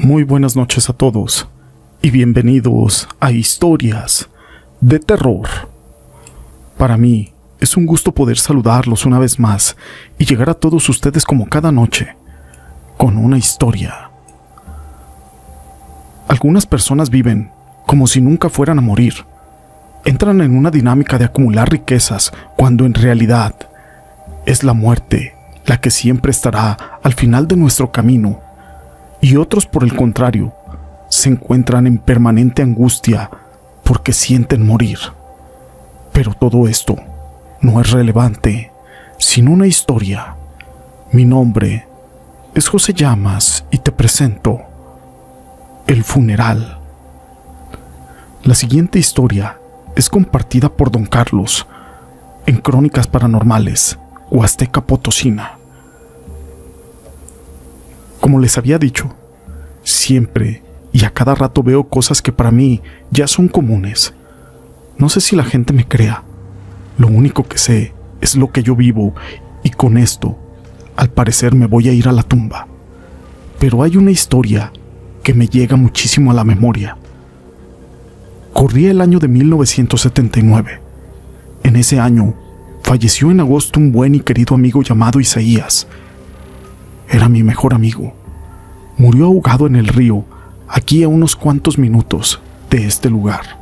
Muy buenas noches a todos y bienvenidos a Historias de Terror. Para mí es un gusto poder saludarlos una vez más y llegar a todos ustedes como cada noche con una historia. Algunas personas viven como si nunca fueran a morir. Entran en una dinámica de acumular riquezas cuando en realidad es la muerte la que siempre estará al final de nuestro camino. Y otros, por el contrario, se encuentran en permanente angustia porque sienten morir. Pero todo esto no es relevante sin una historia. Mi nombre es José Llamas y te presento El Funeral. La siguiente historia es compartida por Don Carlos en Crónicas Paranormales, Huasteca Potosina. Como les había dicho, siempre y a cada rato veo cosas que para mí ya son comunes. No sé si la gente me crea. Lo único que sé es lo que yo vivo y con esto, al parecer, me voy a ir a la tumba. Pero hay una historia que me llega muchísimo a la memoria. Corría el año de 1979. En ese año, falleció en agosto un buen y querido amigo llamado Isaías. Era mi mejor amigo. Murió ahogado en el río, aquí a unos cuantos minutos de este lugar.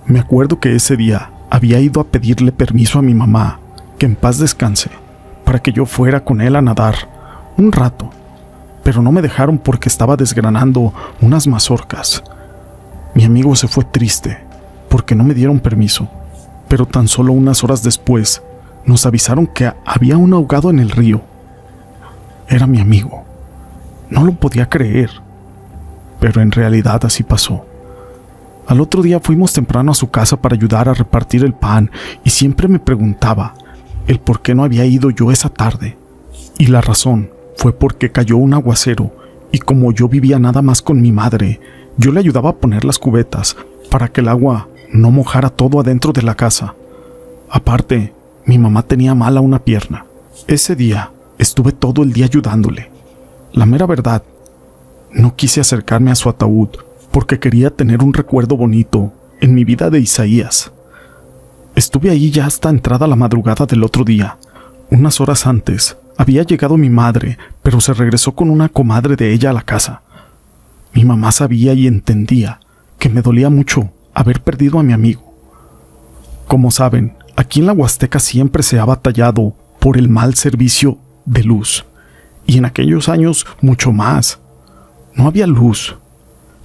Me acuerdo que ese día había ido a pedirle permiso a mi mamá, que en paz descanse, para que yo fuera con él a nadar un rato, pero no me dejaron porque estaba desgranando unas mazorcas. Mi amigo se fue triste porque no me dieron permiso, pero tan solo unas horas después nos avisaron que había un ahogado en el río. Era mi amigo. No lo podía creer, pero en realidad así pasó. Al otro día fuimos temprano a su casa para ayudar a repartir el pan y siempre me preguntaba el por qué no había ido yo esa tarde. Y la razón fue porque cayó un aguacero y como yo vivía nada más con mi madre, yo le ayudaba a poner las cubetas para que el agua no mojara todo adentro de la casa. Aparte, mi mamá tenía mala una pierna. Ese día estuve todo el día ayudándole. La mera verdad, no quise acercarme a su ataúd porque quería tener un recuerdo bonito en mi vida de Isaías. Estuve ahí ya hasta entrada la madrugada del otro día. Unas horas antes había llegado mi madre, pero se regresó con una comadre de ella a la casa. Mi mamá sabía y entendía que me dolía mucho haber perdido a mi amigo. Como saben, aquí en la Huasteca siempre se ha batallado por el mal servicio de luz. Y en aquellos años mucho más. No había luz.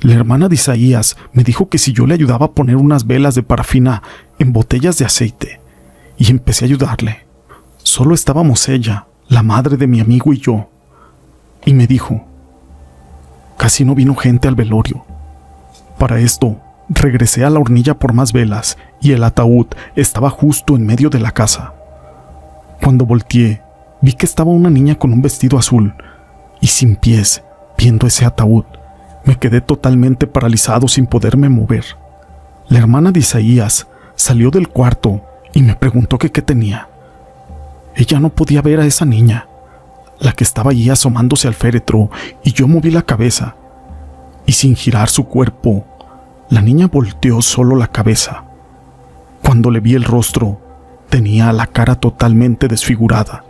La hermana de Isaías me dijo que si yo le ayudaba a poner unas velas de parafina en botellas de aceite, y empecé a ayudarle. Solo estábamos ella, la madre de mi amigo y yo. Y me dijo, casi no vino gente al velorio. Para esto, regresé a la hornilla por más velas y el ataúd estaba justo en medio de la casa. Cuando volteé, vi que estaba una niña con un vestido azul y sin pies, viendo ese ataúd. Me quedé totalmente paralizado sin poderme mover. La hermana de Isaías salió del cuarto y me preguntó que qué tenía. Ella no podía ver a esa niña, la que estaba allí asomándose al féretro, y yo moví la cabeza. Y sin girar su cuerpo, la niña volteó solo la cabeza. Cuando le vi el rostro, tenía la cara totalmente desfigurada.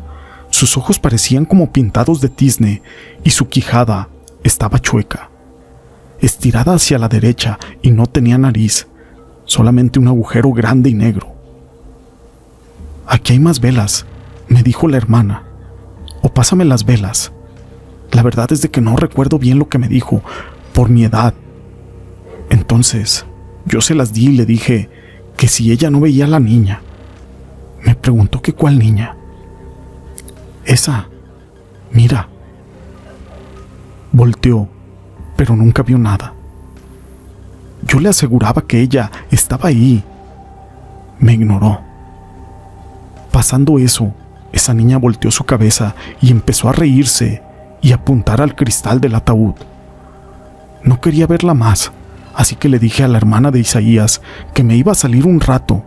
Sus ojos parecían como pintados de tizne y su quijada estaba chueca, estirada hacia la derecha y no tenía nariz, solamente un agujero grande y negro. Aquí hay más velas, me dijo la hermana, o pásame las velas. La verdad es de que no recuerdo bien lo que me dijo, por mi edad. Entonces, yo se las di y le dije que si ella no veía a la niña. Me preguntó que cuál niña. Esa, mira. Volteó, pero nunca vio nada. Yo le aseguraba que ella estaba ahí. Me ignoró. Pasando eso, esa niña volteó su cabeza y empezó a reírse y a apuntar al cristal del ataúd. No quería verla más, así que le dije a la hermana de Isaías que me iba a salir un rato.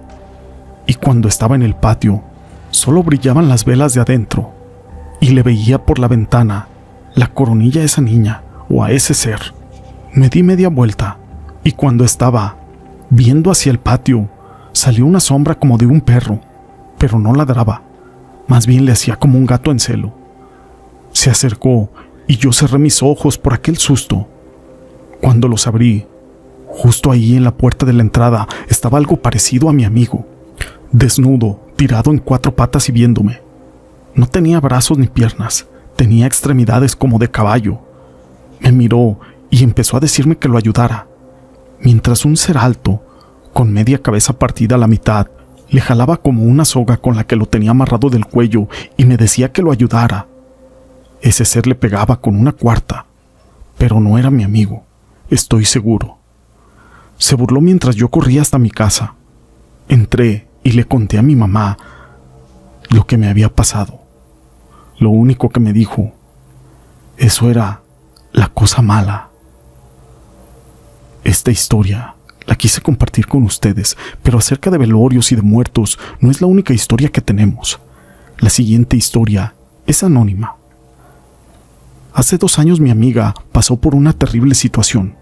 Y cuando estaba en el patio, solo brillaban las velas de adentro. Y le veía por la ventana la coronilla a esa niña, o a ese ser. Me di media vuelta y cuando estaba viendo hacia el patio, salió una sombra como de un perro, pero no ladraba, más bien le hacía como un gato en celo. Se acercó y yo cerré mis ojos por aquel susto. Cuando los abrí, justo ahí en la puerta de la entrada estaba algo parecido a mi amigo, desnudo, tirado en 4 patas y viéndome. No tenía brazos ni piernas, tenía extremidades como de caballo. Me miró y empezó a decirme que lo ayudara, mientras un ser alto, con media cabeza partida a la mitad, le jalaba como una soga con la que lo tenía amarrado del cuello y me decía que lo ayudara. Ese ser le pegaba con una cuarta, pero no era mi amigo, estoy seguro. Se burló mientras yo corría hasta mi casa. Entré y le conté a mi mamá lo que me había pasado. Lo único que me dijo, eso era la cosa mala. Esta historia la quise compartir con ustedes, pero acerca de velorios y de muertos no es la única historia que tenemos. La siguiente historia es anónima. Hace 2 años mi amiga pasó por una terrible situación.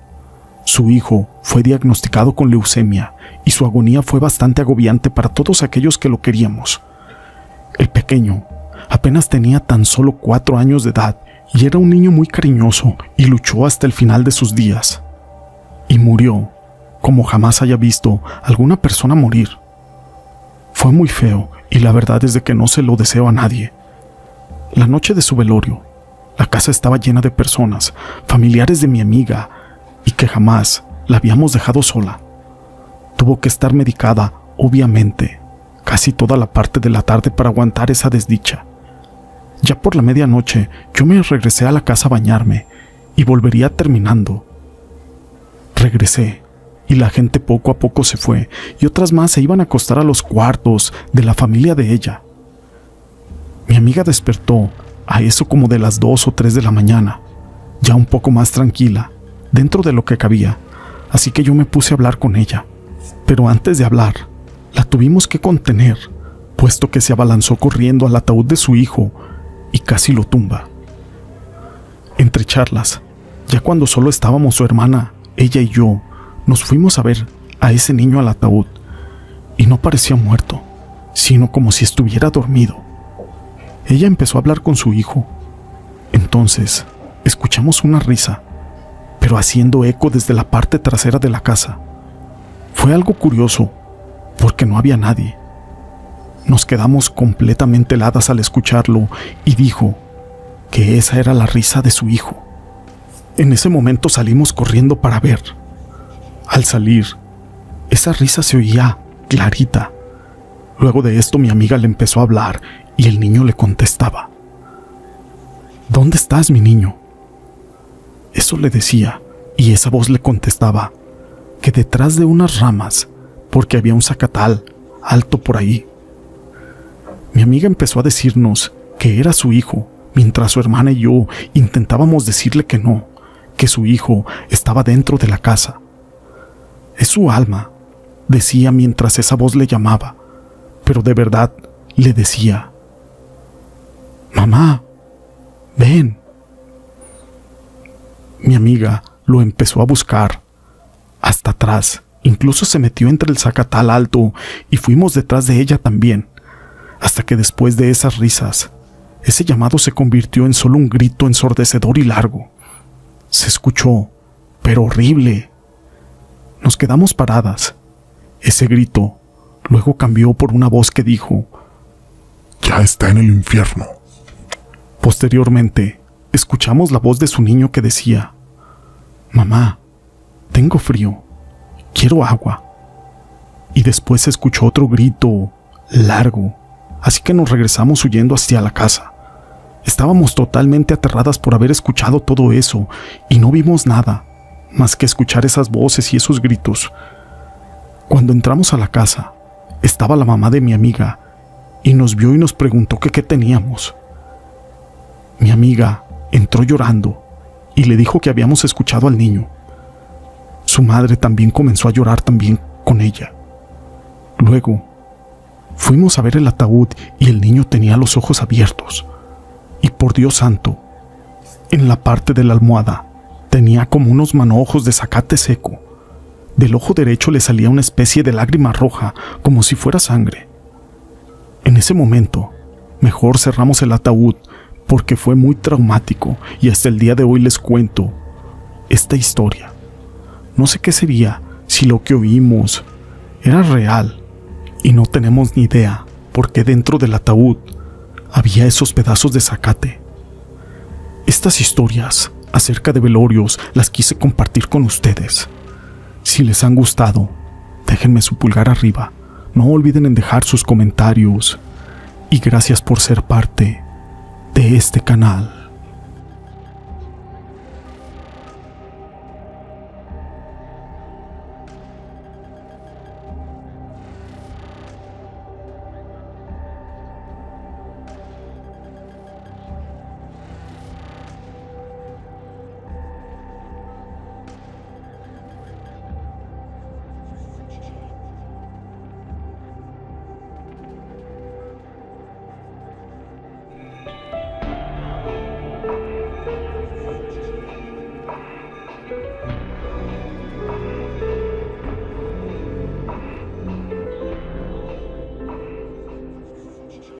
Su hijo fue diagnosticado con leucemia y su agonía fue bastante agobiante para todos aquellos que lo queríamos. El pequeño apenas tenía tan solo 4 años de edad y era un niño muy cariñoso y luchó hasta el final de sus días. Y murió como jamás haya visto alguna persona morir. Fue muy feo y la verdad es de que no se lo deseo a nadie. La noche de su velorio, la casa estaba llena de personas, familiares de mi amiga, y que jamás la habíamos dejado sola. Tuvo que estar medicada, obviamente, casi toda la parte de la tarde para aguantar esa desdicha. Ya por la medianoche yo me regresé a la casa a bañarme y volvería terminando. Regresé y la gente poco a poco se fue y otras más se iban a acostar a los cuartos de la familia de ella. Mi amiga despertó a eso como de las 2 o 3 de la mañana, ya un poco más tranquila, dentro de lo que cabía, así que yo me puse a hablar con ella. Pero antes de hablar, la tuvimos que contener, puesto que se abalanzó corriendo al ataúd de su hijo y casi lo tumba. Entre charlas, ya cuando solo estábamos su hermana, ella y yo, nos fuimos a ver a ese niño al ataúd, y no parecía muerto, sino como si estuviera dormido. Ella empezó a hablar con su hijo. Entonces, escuchamos una risa, pero haciendo eco desde la parte trasera de la casa. Fue algo curioso, porque no había nadie. Nos quedamos completamente heladas al escucharlo y dijo que esa era la risa de su hijo. En ese momento salimos corriendo para ver. Al salir, esa risa se oía clarita. Luego de esto mi amiga le empezó a hablar y el niño le contestaba. ¿Dónde estás, mi niño? Eso le decía y esa voz le contestaba que detrás de unas ramas, porque había un zacatal alto por ahí. Mi amiga empezó a decirnos que era su hijo, mientras su hermana y yo intentábamos decirle que no, que su hijo estaba dentro de la casa. Es su alma, decía mientras esa voz le llamaba, pero de verdad le decía: mamá, ven. Mi amiga lo empezó a buscar hasta atrás, incluso se metió entre el zacatal alto y fuimos detrás de ella también, hasta que después de esas risas, ese llamado se convirtió en solo un grito ensordecedor y largo. Se escuchó, pero horrible. Nos quedamos paradas. Ese grito luego cambió por una voz que dijo: ya está en el infierno. Posteriormente, escuchamos la voz de su niño que decía: mamá, tengo frío, quiero agua. Y después se escuchó otro grito largo, así que nos regresamos huyendo hacia la casa. Estábamos totalmente aterradas por haber escuchado todo eso y no vimos nada más que escuchar esas voces y esos gritos. Cuando entramos a la casa, estaba la mamá de mi amiga y nos vio y nos preguntó que qué teníamos. Mi amiga entró llorando y le dijo que habíamos escuchado al niño. Su madre también comenzó a llorar también con ella. Luego, fuimos a ver el ataúd y el niño tenía los ojos abiertos. Y por Dios santo, en la parte de la almohada Tenía como unos manojos de zacate seco. Del ojo derecho le salía una especie de lágrima roja, como si fuera sangre. En ese momento, mejor cerramos el ataúd porque fue muy traumático y hasta el día de hoy les cuento esta historia. No sé qué sería, si lo que oímos era real y no tenemos ni idea por qué dentro del ataúd había esos pedazos de zacate. Estas historias acerca de velorios las quise compartir con ustedes. Si les han gustado, déjenme su pulgar arriba. No olviden en dejar sus comentarios. Y gracias por ser parte de este canal.